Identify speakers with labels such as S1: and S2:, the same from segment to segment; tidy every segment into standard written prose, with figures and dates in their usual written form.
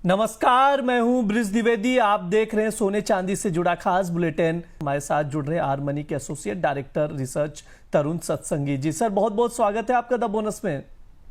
S1: नमस्कार, मैं हूं ब्रिज द्विवेदी। आप देख रहे हैं सोने चांदी से जुड़ा खास बुलेटिन। हमारे साथ जुड़ रहे हैं आर मनी के एसोसिएट डायरेक्टर रिसर्च तरुण सत्संगी जी। सर, बहुत बहुत स्वागत है आपका द बोनस में।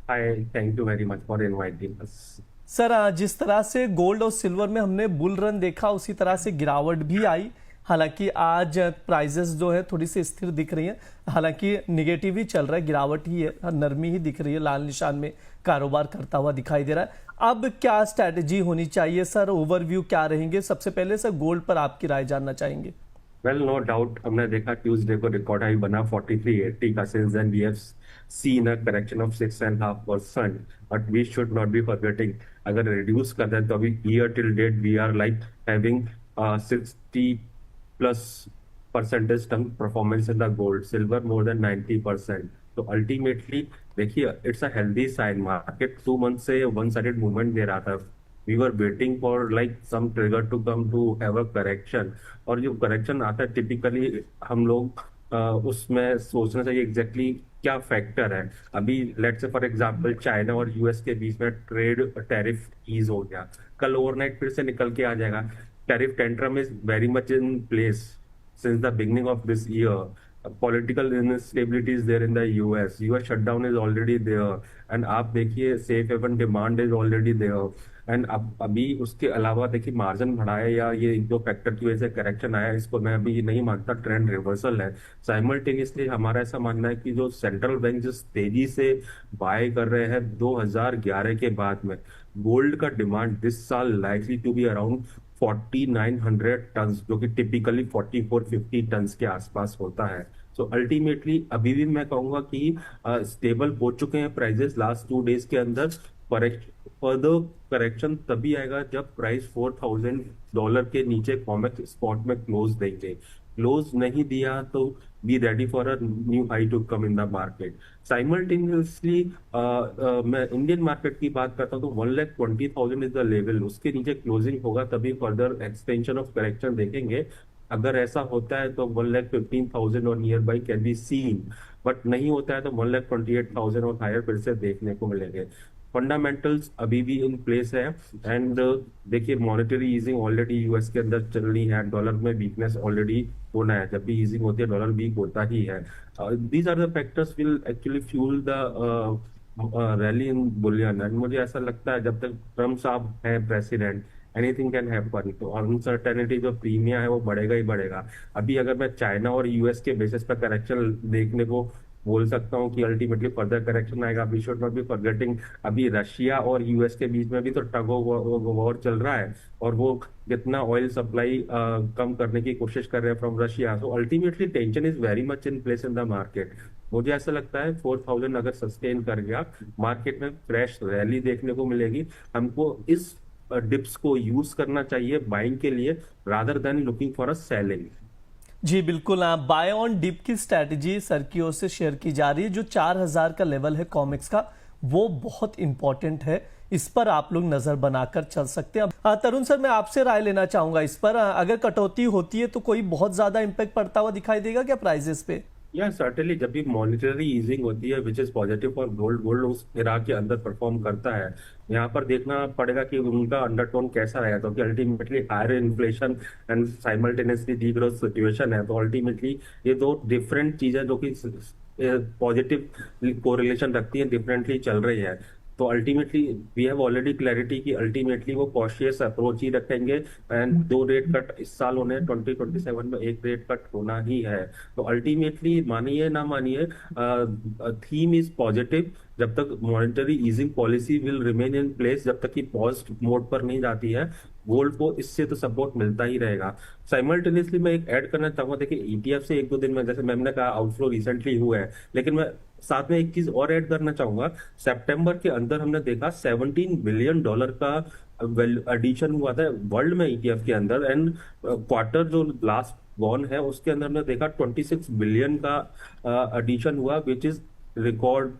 S2: Hi, thank you very much for inviting us.
S1: Sir, जिस तरह से गोल्ड और सिल्वर में हमने बुल रन देखा, उसी तरह से गिरावट भी आई। हालांकि आज प्राइजेस जो है थोड़ी सी स्थिर दिख रही हैं। हालांकि निगेटिव ही चल रहा है, गिरावट ही है, नरमी ही दिख रही है, लाल निशान में कारोबार करता हुआ दिखाई दे रहा है। अब क्या स्ट्रैटेजी होनी चाहिए सर? ओवरव्यू क्या रहेंगे? सबसे पहले सर गोल्ड पर आपकी राय जानना चाहेंगे।
S2: वेल, नो डाउट हमने देखा ट्यूसडे को रिकॉर्ड हाई बना 4380 का। Since then we have seen a correction of 6.5%, but we should not be forgetting, अगर रिड्यूस कर दें तो अभी year till date we are like having 60 plus percentage term performance in the gold, silver more than 90%। तो ultimately देखिए, it's a healthy sign. Market 2 month से one sided movement दे रहा था। We were waiting for like some trigger to come to have a correction, और जो correction आता है टिपिकली हम लोग उसमें सोचना चाहिए एग्जैक्टली क्या फैक्टर है। अभी let's say for example China और यूएस के बीच में ट्रेड टैरिफ ईज हो गया, कल ओवरनाइट फिर से निकल के आ जाएगा। Tariff tantrum is very much in place since the beginning of this year. Political instability is there in the US. US shutdown is already there, and आप देखिए safe haven demand is already there. And अब अभी उसके अलावा देखिए margin बढ़ाया या ये एक दो फैक्टर की वजह से करेक्शन आया, इसको मैं अभी नहीं मानता ट्रेंड रिवर्सल है। साइमल्टेनियसली हमारा ऐसा मानना है कि जो सेंट्रल बैंक जिस तेजी से बाय कर रहे हैं 2011 के बाद में, गोल्ड का डिमांड दिस साल likely to be around 4900 ton, जो कि टिपिकली 4450 टन के आसपास होता है। सो अल्टीमेटली अभी भी मैं कहूंगा कि स्टेबल हो चुके हैं प्राइजेस लास्ट 2 डेज के अंदर। फर्दर करेक्शन तभी आएगा जब प्राइस $4000 के नीचे कॉमेक्स स्पॉट में क्लोज देंगे। क्लोज नहीं दिया तो be ready for a new high to come in the market. Simultaneously मैं इंडियन मार्केट की बात करता हूँ तो 1,20,000 इज द लेवल, उसके नीचे क्लोजिंग होगा तभी फर्दर एक्सटेंशन ऑफ करेक्शन देखेंगे। अगर ऐसा होता है तो 1,15,000 और near by can be seen, but नहीं होता है तो 1,28,000 और हायर फिर से देखने को मिलेंगे। फंडामेंटल्स अभी भी इन प्लेस है। एंड देखिए मॉनेटरी ईजिंग ऑलरेडी यूएस के अंदर चल रही है, डॉलर में वीकनेस ऑलरेडी होना है, जब भी ईजिंग होती है डॉलर वीक होता ही है। These are the factors will actually fuel the rally in bullion. And मुझे ऐसा लगता है जब तक ट्रम्प साहब है प्रेसिडेंट, एनीथिंग कैन हैपन। तो अनसर्टेनिटी जो प्रीमिया है वो बढ़ेगा ही बढ़ेगा। अभी अगर मैं चाइना और यूएस के बेसिस पर करेक्शन देखने को बोल सकता हूँ कि अल्टीमेटली फर्दर करेक्शन आएगा। We should not be forgetting अभी रशिया और यूएस के बीच में भी तो टग ऑफ वॉर चल रहा है, और वो कितना ऑयल सप्लाई कम करने की कोशिश कर रहे हैं from Russia. So ultimately tension is very much in place in the market. मुझे ऐसा लगता है 4000 अगर सस्टेन कर गया, मार्केट में फ्रेश रैली देखने को मिलेगी। हमको इस डिप्स को यूज करना चाहिए बाइंग के लिए, rather than looking for a selling.
S1: जी बिल्कुल। बाय ऑन डिप की स्ट्रैटेजी सर की ओर से शेयर की जा रही है। जो 4000 का लेवल है कॉमेक्स का, वो बहुत इंपॉर्टेंट है। इस पर आप लोग नजर बनाकर चल सकते हैं। तरुण सर, मैं आपसे राय लेना चाहूंगा इस पर। अगर कटौती होती है तो कोई बहुत ज्यादा इंपैक्ट पड़ता हुआ दिखाई देगा क्या प्राइजेस पे?
S2: या सर्टेनली जब भी मॉनिटरी ईजिंग होती है which is positive for gold, gold उस इराक के अंदर परफॉर्म करता है। यहाँ पर देखना पड़ेगा कि उनका अंडरटोन कैसा रहेगा, क्योंकि ultimately higher inflation and simultaneously degrowth situation है। तो अल्टीमेटली ये दो डिफरेंट चीजें जो कि पॉजिटिव कोरिलेशन रखती है डिफरेंटली चल रही है। तो ultimately we have already clarity कि अल्टीमेटली वो कॉशियस अप्रोच ही रखेंगे। एंड 2 रेट कट इस साल होने, 2027 में 1 रेट कट होना ही है। तो अल्टीमेटली मानिए ना मानिए, थीम इज पॉजिटिव। जब तक monetary easing policy will remain in place, जब तक कि पॉज मोड पर नहीं जाती है, गोल्ड को इससे तो सपोर्ट मिलता ही रहेगा। साइमल्टेनियसली मैं एक ऐड करना चाहूंगा, देखिए ईटीएफ से 1-2 दिन में, जैसे मैंने कहा आउटफ्लो रिसेंटली हुआ है, लेकिन मैं साथ में एक चीज और ऐड करना चाहूंगा। सितंबर के अंदर हमने देखा $17 बिलियन का एडिशन हुआ था वर्ल्ड में ईटीएफ के अंदर। एंड क्वार्टर जो लास्ट गॉन है उसके अंदर हमने देखा 26 बिलियन का एडिशन हुआ, which is record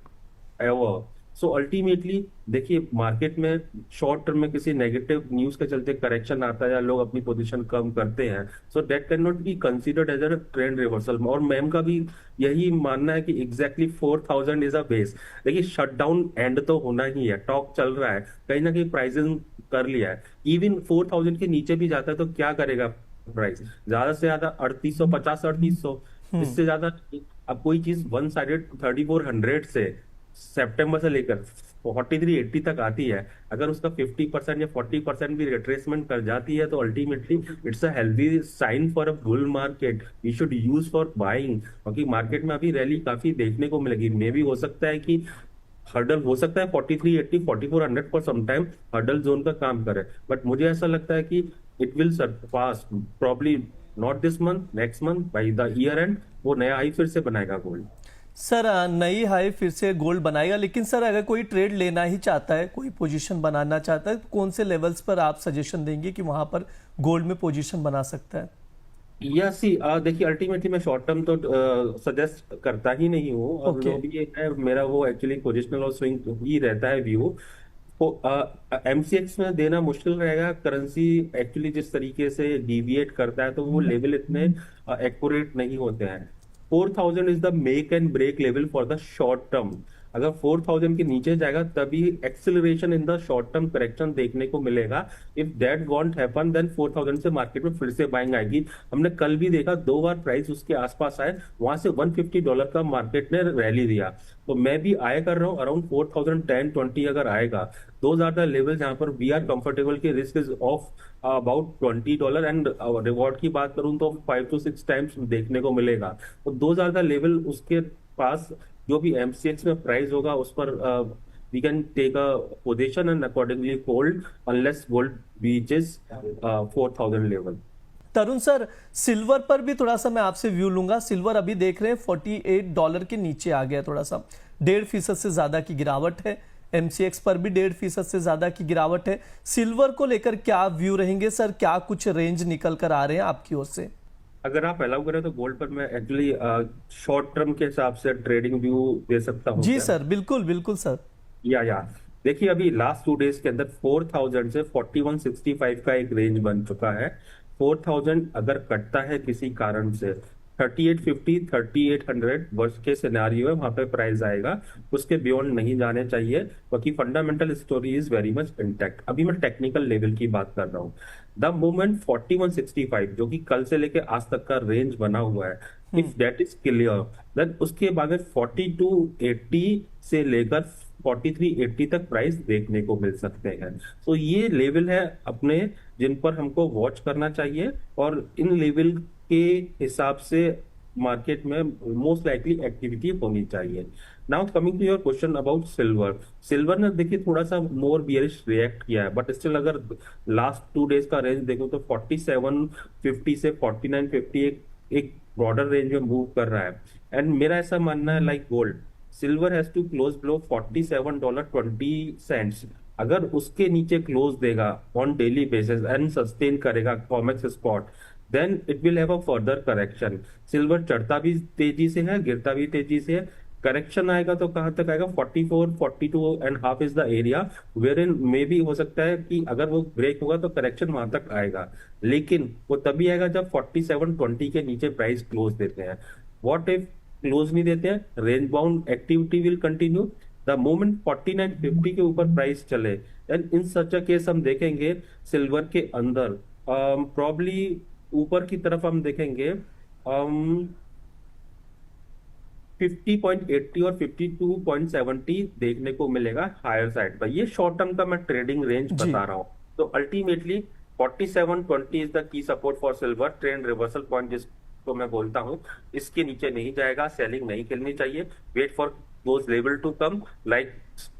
S2: ever. So ultimately देखिए, मार्केट में शॉर्ट टर्म में किसी नेगेटिव न्यूज के चलते करेक्शन आता है या लोग अपनी पोजीशन कम करते हैं, so that can not be considered as a trend reversal. और मैम का भी यही मानना है कि एग्जैक्टली 4000 इज अ बेस। देखिए, शटडाउन एंड तो होना ही है, टॉक चल रहा है, कहीं ना कहीं प्राइसिंग कर लिया है। इवन 4000 के नीचे भी जाता है तो क्या करेगा प्राइस? ज्यादा से ज्यादा 3850, 3800,
S1: हम्म।
S2: इससे ज्यादा नहीं। अब कोई चीज वन साइडेड 3400 से सितंबर से लेकर 4380 तक आती है, अगर उसका 50% या 40% भी रिट्रेसमेंट कर जाती है, तो ultimately it's a healthy sign for a bull market we should use for buying. क्योंकि मार्केट में अभी रैली काफी देखने को मिलेगी। मे भी हो सकता है कि हर्डल हो सकता है 4380, 4400 पर सम टाइम हर्डल जोन का काम करे, बट मुझे ऐसा लगता है कि it will Sarpass probably not this month, next month, by the year and वो नया हाई फिर से बनाएगा गोल्ड।
S1: सर नई हाई फिर से गोल्ड बनाएगा, लेकिन सर अगर कोई ट्रेड लेना ही चाहता है, कोई पोजीशन बनाना चाहता है, तो कौन से लेवल्स पर आप सजेशन देंगे कि वहां पर गोल्ड में पोजीशन बना सकता है?
S2: या सी देखिए, अल्टीमेटली मैं शॉर्ट टर्म तो सजेस्ट करता ही नहीं हूँ, और
S1: ओके।
S2: जो भी ये है मेरा वो एक्चुअली पोजिशनल और स्विंग ही रहता है व्यू। तो एमसीएक्स में देना मुश्किल रहेगा, करेंसी एक्चुअली जिस तरीके से डिविएट करता है, तो वो लेवल इतने एक्यूरेट नहीं होते हैं। 4000 is the make and break level for the short term. अगर 4000 के नीचे जाएगा तभी acceleration in the short term correction देखने को मिलेगा। If that won't happen, then 4000 से मार्केट में फिर से बाइंग आएगी। हमने कल भी देखा, 2 बार प्राइस उसके आसपास आए, वहां से $150 का मार्केट ने रैली दिया। तो मैं भी आया कर रहा हूँ अराउंड 4010-20 अगर आएगा। दोज आर द लेवल जहां पर वी आर कंफर्टेबल की risk is of about $20, and reward की बात करूं तो 5 to 6 टाइम्स देखने को मिलेगा। तो दोज आर द लेवल, उसके पास जो भी एमसीएक्स में प्राइस होगा उस पर we can take a position and accordingly hold unless gold reaches 4000 level.
S1: Tarun sir, silver पर भी थोड़ा सा मैं आपसे व्यू लूंगा। सिल्वर अभी देख रहे हैं $48 के नीचे आ गया, थोड़ा सा 1.5% से ज्यादा की गिरावट है। एमसीएक्स पर भी 1.5% से ज्यादा की गिरावट है। सिल्वर को लेकर क्या व्यू रहेंगे सर? क्या कुछ रेंज निकल कर आ रहे हैं आपकी ओर से?
S2: अगर आप अलाउ करें तो गोल्ड पर मैं एक्चुअली शॉर्ट टर्म के हिसाब से ट्रेडिंग व्यू दे सकता हूँ
S1: जी
S2: क्या?
S1: सर, बिल्कुल बिल्कुल सर।
S2: या देखिए, अभी लास्ट 2 डेज के अंदर 4000 से 4165 का एक रेंज बन चुका है। 4000 अगर कटता है किसी कारण से, 3850, 3800 वर्ष के सिनेरियो है, वहां पे प्राइस आएगा। उसके बियॉन्ड नहीं जाने चाहिए, क्योंकि fundamental story is very much intact. अभी मैं टेक्निकल लेवल की बात कर रहा हूँ। द मोमेंट 4165 जो कि कल से लेके आज तक का रेंज बना हुआ है, if that is clear, then उसके बाद में 4280 से लेकर 4380 तक प्राइस देखने को मिल सकते हैं। तो ये लेवल है अपने, जिन पर हमको वॉच करना चाहिए, और इन लेवल के हिसाब से मार्केट में मोस्ट लाइकली एक्टिविटी होनी चाहिए। Now coming to your question about silver. Silver ने देखिए थोड़ा सा मोर बियरिश रिएक्ट किया है, बट स्टिल अगर लास्ट 2 डेज का रेंज देखो तो 4750 से 4950 एक ब्रॉडर रेंज में मूव कर रहा है। एंड मेरा ऐसा मानना है, like gold, silver has to close below $47.20। अगर उसके नीचे क्लोज देगा on daily basis and sustain करेगा Comex spot, then it will have a further correction. Silver चढ़ता भी तेजी से है, गिरता भी तेजी से है। करेक्शन आएगा तो कहां तक आएगा? 44, 42.5 इज द एरिया वेयर इन मे भी हो सकता है कि अगर वो ब्रेक होगा तो करेक्शन वहां तक आएगा, लेकिन वो तभी आएगा जब 4720 के नीचे प्राइस क्लोज देते हैं। व्हाट इफ क्लोज नहीं देते हैं? Range bound activity will continue. The moment 4950 के ऊपर प्राइस चले, and in such a case हम देखेंगे सिल्वर के अंदर प्रॉब्ली ऊपर की तरफ हम देखेंगे 50.80 और 52.70 देखने को मिलेगा हायर साइड पर। ये शॉर्ट टर्म का मैं ट्रेडिंग रेंज
S1: जी।
S2: बता रहा हूँ। तो ultimately 4720 is the key support for silver, trend reversal point जिसको मैं बोलता हूँ। इसके नीचे नहीं जाएगा, सेलिंग नहीं खेलनी चाहिए। Wait for those level to come, like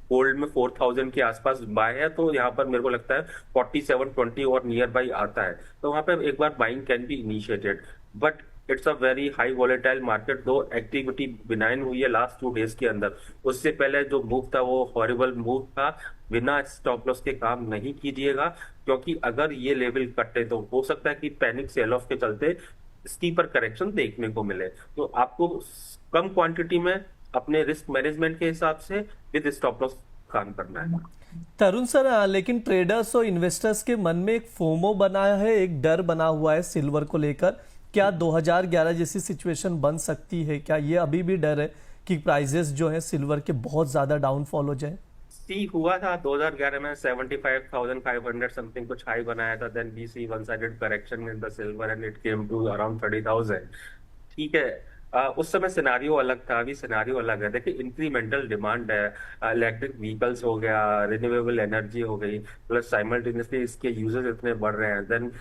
S2: gold में 4000 के आसपास बाय है, तो यहाँ पर मेरे को लगता है 4720 और नियर बाई आता है, तो वहां पर एक बार buying can be initiated. But it's a very high volatile market, though activity benign हुई है लास्ट 2 डेज के अंदर। उससे पहले जो मूव था वो हॉरिबल मूव था। बिना स्टॉप लॉस के काम नहीं कीजिएगा, क्योंकि अगर ये लेवल कटे तो हो सकता है कि पैनिक सेल ऑफ के चलते स्टीपर करेक्शन देखने को मिले। तो आपको कम क्वांटिटी में अपने रिस्क मैनेजमेंट के हिसाब से विद स्टॉप लॉस काम करना है।
S1: तरुण सर, लेकिन ट्रेडर्स और इन्वेस्टर्स के मन में एक फोमो बना है, एक डर बना हुआ है सिल्वर को लेकर। क्या 2011 जैसी सिचुएशन बन सकती है? क्या ये अभी भी डर है कि प्राइजेस जो है सिल्वर के बहुत ज्यादा डाउनफॉल हो जाए?
S2: सी हुआ था 2011 में 75,500 समथिंग कुछ हाई बनाया था, then we see one sided correction in the silver and it came to around 30,000। ठीक है। उस समय सिनारियो अलग था, अभी सिनारियो अलग है। देखिए इंक्रीमेंटल डिमांड है, इलेक्ट्रिक व्हीकल्स हो गया, रिन्यूएबल एनर्जी हो गई, प्लस साइमल्टेनियसली इसके यूजेस इतने बढ़ रहे हैं, then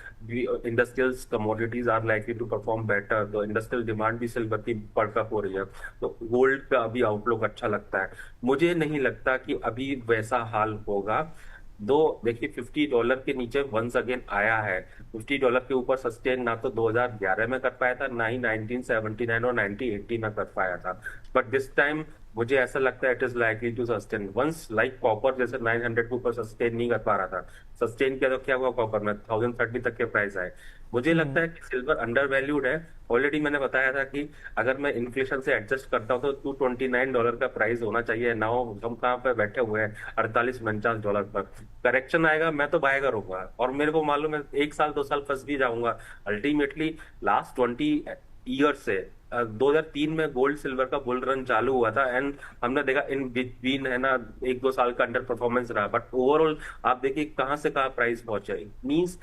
S2: industrial commodities are likely to perform better, तो इंडस्ट्रियल डिमांड भी सिल्वर की बढ़कअप हो रही है, तो गोल्ड का अभी आउटलुक अच्छा लगता है। मुझे नहीं लगता कि अभी वैसा हाल होगा। दो देखिए $50 के नीचे वंस अगेन आया है। $50 के ऊपर सस्टेन ना तो 2011 में कर पाया था, ना ही 1979 और 1980 में कर पाया था, बट दिस टाइम मुझे ऐसा लगता है it is likely to sustain once, like copper जैसे 900 के ऊपर सस्टेन नहीं कर पा रहा था, सस्टेन किया तो क्या हुआ, कॉपर में 1030 तक के प्राइस आए। मुझे लगता है कि सिल्वर अंडर वैल्यूड है। ऑलरेडी मैंने बताया था कि अगर मैं इन्फ्लेशन से एडजस्ट करता हूँ तो $229 का प्राइस होना चाहिए। नाउ हम कहाँ पे बैठे हुए हैं, $48-49 पर। करेक्शन आएगा मैं तो बाय करूंगा, और मेरे को मालूम है 1 साल 2 साल फंस भी जाऊंगा। अल्टीमेटली लास्ट 20 ईयर से 2003 में गोल्ड सिल्वर का बुल रन चालू हुआ था, एंड हमने देखा इन बिटवीन है ना 1-2 साल का अंडर परफॉर्मेंस रहा, बट ओवरऑल आप देखिए कहाँ से कहाँ प्राइस पहुंचा। मीन्स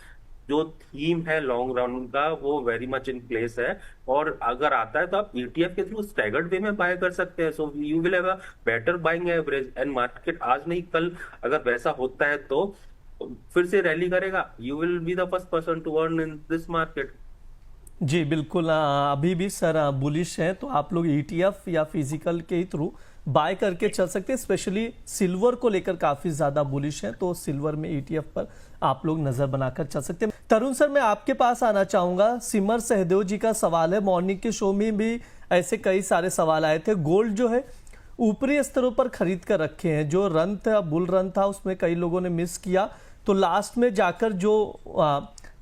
S2: जो थीम है लॉन्ग रन का वो वेरी मच इन प्लेस है, और अगर आता है तो आप ETF के थ्रू स्टैगर्ड वे में बाय कर सकते हैं, so you will have a better buying average. And market आज नहीं कल अगर वैसा होता है तो फिर से रैली करेगा, you will be the first person to earn in this market.
S1: जी बिल्कुल, अभी भी सर बुलिश हैं, तो आप लोग ETF या फिजिकल के ही थ्रू बाय करके चल सकते हैं। स्पेशली सिल्वर को लेकर काफी ज्यादा बुलिश हैं, तो सिल्वर में ETF पर आप लोग नजर बनाकर चल सकते हैं। तरुण सर, मैं आपके पास आना चाहूंगा। सिमर सहदेव जी का सवाल है, मॉर्निंग के शो में भी ऐसे कई सारे सवाल आए थे। गोल्ड जो है ऊपरी स्तरों पर खरीद कर रखे हैं, जो रन था बुल रन था उसमें कई लोगों ने मिस किया, तो लास्ट में जाकर जो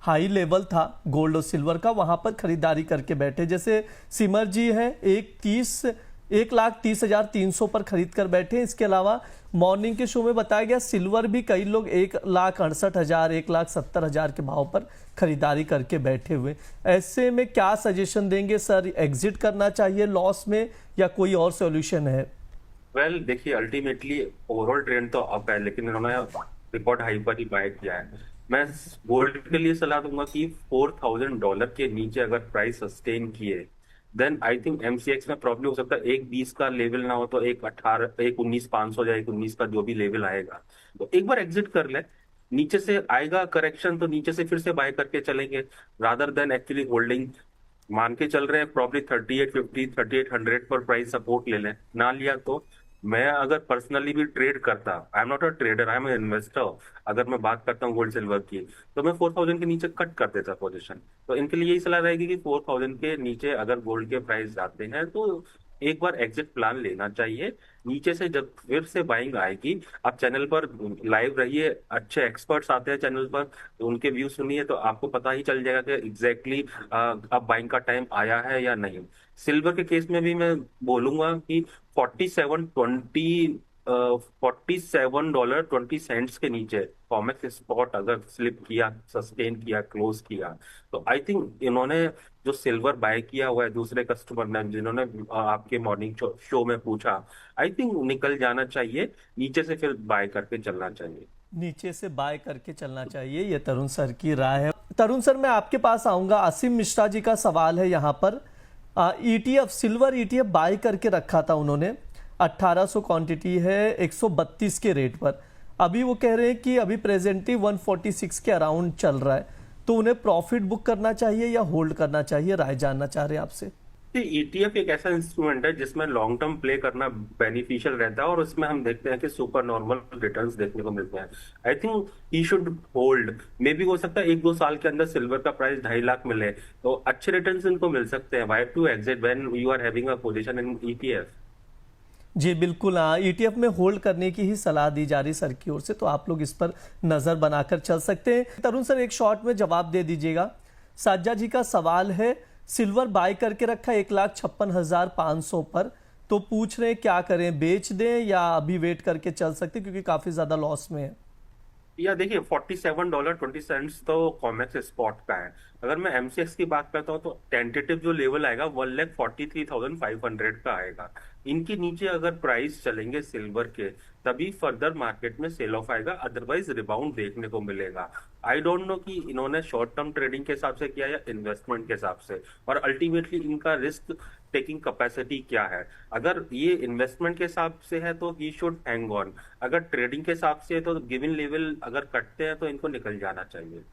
S1: हाई लेवल था गोल्ड और सिल्वर का वहां पर खरीदारी करके बैठे। जैसे सिमर जी हैं 1,30,300 पर खरीद कर बैठे। इसके अलावा मॉर्निंग के शो में बताया गया सिल्वर भी कई लोग 1,68,000 1,70,000 के भाव पर खरीदारी करके बैठे हुए। ऐसे में क्या सजेशन देंगे सर, एग्जिट करना चाहिए लॉस में या कोई और सॉल्यूशन है?
S2: वेल देखिए अल्टीमेटली ओवरऑल ट्रेंड तो अप है, लेकिन इन्होंने रिकॉर्ड हाई पर ही बाय किया है। मैं गोल्ड के लिए सलाह दूंगा कि $4,000 के नीचे अगर प्राइस सस्टेन किए, देन आई थिंक MCX में प्रॉब्लम हो सकता है 1,20 का लेवल ना हो तो 1,19,500 या 1,19 का जो भी लेवल आएगा, तो एक बार एग्जिट कर ले। नीचे से आएगा करेक्शन तो नीचे से फिर से बाय करके चलेंगे, रादर देन एक्चुअली होल्डिंग। मान के चल रहे हैं प्रॉब्ली 3850 3800 पर प्राइस सपोर्ट ले लें, ना लिया तो मैं अगर पर्सनली भी ट्रेड करता, I am not a trader, I am investor, अगर मैं बात करता हूँ गोल्ड सिल्वर की, तो मैं 4,000 के नीचे कट कर देता पोजीशन। तो इनके लिए यही सलाह रहेगी कि 4,000 के नीचे अगर गोल्ड के प्राइस जाते हैं तो एक बार एग्जिट प्लान लेना चाहिए। नीचे से जब फिर से बाइंग आएगी, आप चैनल पर लाइव रहिए, अच्छे एक्सपर्ट्स आते हैं चैनल पर, तो उनके व्यू सुनिए, तो आपको पता ही चल जाएगा कि एग्जैक्टली अब बाइंग का टाइम आया है या नहीं। सिल्वर के केस में भी मैं बोलूंगा कि 47.20 के नीचे कॉमेक्स स्पॉट अगर स्लिप किया, सस्टेन किया, क्लोज किया, तो आई थिंक इन्होंने जो सिल्वर बाय किया हुआ है दूसरे कस्टमर ने जिन्होंने आपके मॉर्निंग शो में पूछा, आई थिंक निकल जाना चाहिए, नीचे से फिर बाय करके चलना चाहिए।
S1: नीचे से बाय करके चलना चाहिए, ये तरुण सर की राय है। तरुण सर, मैं आपके पास आऊंगा। असीम मिश्रा जी का सवाल है यहाँ पर। ETF सिल्वर ETF बाय करके रखा था उन्होंने, 1800 क्वांटिटी है 132 के रेट पर। अभी वो कह रहे हैं कि अभी प्रेजेंटली 146 के अराउंड चल रहा है, तो उन्हें प्रॉफिट बुक करना चाहिए या होल्ड करना चाहिए? राय जानना चाह रहे हैं आपसे।
S2: ETF एक ऐसा इंस्ट्रूमेंट है जिसमें लॉन्ग टर्म प्ले करना बेनिफिशियल रहता है, और उसमें हम देखते हैं कि सुपर नॉर्मल रिटर्न्स देखने को मिलते हैं। I think he should hold. मे भी हो सकता है 1-2 साल के अंदर सिल्वर का प्राइस 2.5 लाख मिले, तो अच्छे रिटर्न्स इनको मिल सकते हैं। Why to exit when you are having a position in ETF?
S1: जी बिल्कुल, ETF में होल्ड करने की ही सलाह दी जा रही सर की ओर से, तो आप लोग इस पर नजर बनाकर चल सकते हैं। तरुण सर, एक शॉर्ट में जवाब दे दीजिएगा। साज्जा जी का सवाल है, सिल्वर बाय करके रखा 1,56,500 पर, तो पूछ रहे हैं क्या करें, बेच दें या अभी वेट करके चल सकते हैं, क्योंकि काफी ज्यादा लॉस में है।
S2: या देखिए $47.20 तो कॉमेक्स स्पॉट का है। अगर मैं एमसीएक्स की बात करता हूँ तो टेंटेटिव जो लेवल आएगा 1,43,500 का आएगा। इनके नीचे अगर प्राइस चलेंगे सिल्वर के तभी फर्दर मार्केट में सेल ऑफ आएगा, अदरवाइज रिबाउंड देखने को मिलेगा। आई डोंट नो कि इन्होंने शॉर्ट टर्म ट्रेडिंग के हिसाब से किया या इन्वेस्टमेंट के हिसाब से, और अल्टीमेटली इनका रिस्क टेकिंग कैपेसिटी क्या है। अगर ये इन्वेस्टमेंट के हिसाब से है तो ही शुड हैंग ऑन, अगर ट्रेडिंग के हिसाब से है तो गिवन लेवल अगर कटते हैं तो इनको निकल जाना चाहिए।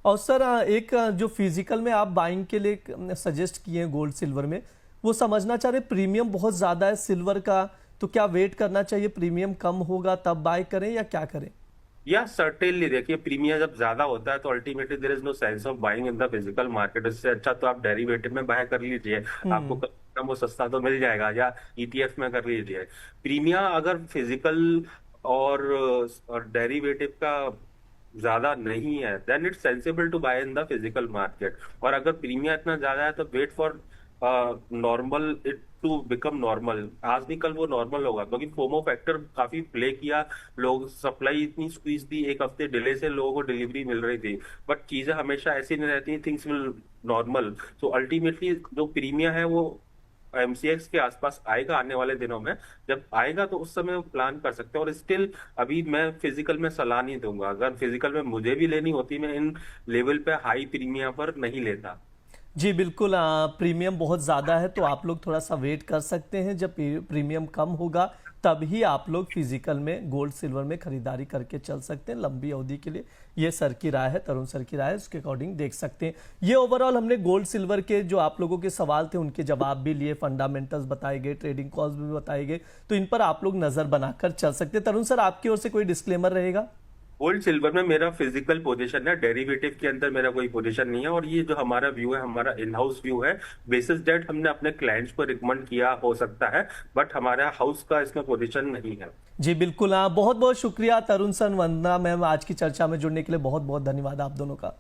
S1: और सर एक जो फिजिकल में आप बाइंग के लिए सजेस्ट किए हैं गोल्ड सिल्वर में, वो समझना चाह रहे प्रीमियम बहुत ज्यादा है सिल्वर का, तो क्या वेट करना चाहिए, प्रीमियम कम होगा तब बाय करें या क्या करें?
S2: या सर्टेनली देखिए, प्रीमियम जब ज्यादा होता है तो ultimately there is no sense of buying in the physical market. इससे अच्छा तो आप डेरिवेटिव में बाय कर लीजिए, आपको कम वो सस्ता तो मिल जाएगा, या ईटीएफ में कर लीजिए। प्रीमियम अगर फिजिकल और डेरिवेटिव का ज्यादा नहीं है then it's sensible to buy in the physical market. और अगर प्रीमियम इतना ज्यादा है तो wait for normal it to become normal. आज नहीं कल वो नॉर्मल होगा, क्योंकि फोमो फैक्टर काफी प्ले किया। लोग सप्लाई इतनी स्क्वीज थी, एक हफ्ते डिले से लोगों को डिलीवरी मिल रही थी, बट चीजें हमेशा ऐसी नहीं रहती, things will normal. So ultimately जो प्रीमियम है वो एमसीएक्स के आसपास आएगा आने वाले दिनों में। जब आएगा तो उस समय प्लान कर सकते हैं। और स्टिल अभी मैं फिजिकल में सलाह नहीं दूंगा, अगर फिजिकल में मुझे भी लेनी होती मैं इन लेवल पे हाई प्रीमियम पर नहीं लेता।
S1: जी बिल्कुल, प्रीमियम बहुत ज़्यादा है तो आप लोग थोड़ा सा वेट कर सकते हैं, जब प्रीमियम कम होगा तभी आप लोग फिजिकल में गोल्ड सिल्वर में खरीदारी करके चल सकते हैं लंबी अवधि के लिए। ये सर की राय है, तरुण सर की राय है, उसके अकॉर्डिंग देख सकते हैं। ये ओवरऑल हमने गोल्ड सिल्वर के जो आप लोगों के सवाल थे उनके जवाब भी लिए, फंडामेंटल्स बताए गए, ट्रेडिंग कॉल्स भी बताए गए, तो इन पर आप लोग नजर बनाकर चल सकते हैं। तरुण सर, आपकी ओर से कोई डिस्क्लेमर रहेगा?
S2: गोल्ड सिल्वर में मेरा फिजिकल पोजीशन है, डेरिवेटिव के अंदर मेरा कोई पोजीशन नहीं है। और ये जो हमारा व्यू है, हमारा इन हाउस व्यू है, बेसिस डेट हमने अपने क्लाइंट्स को रिकमेंड किया हो सकता है, बट हमारा हाउस का इसमें पोजीशन नहीं है।
S1: जी बिल्कुल, बहुत बहुत शुक्रिया तरुण सर, वंदना मैम, आज की चर्चा में जुड़ने के लिए बहुत बहुत धन्यवाद आप दोनों का।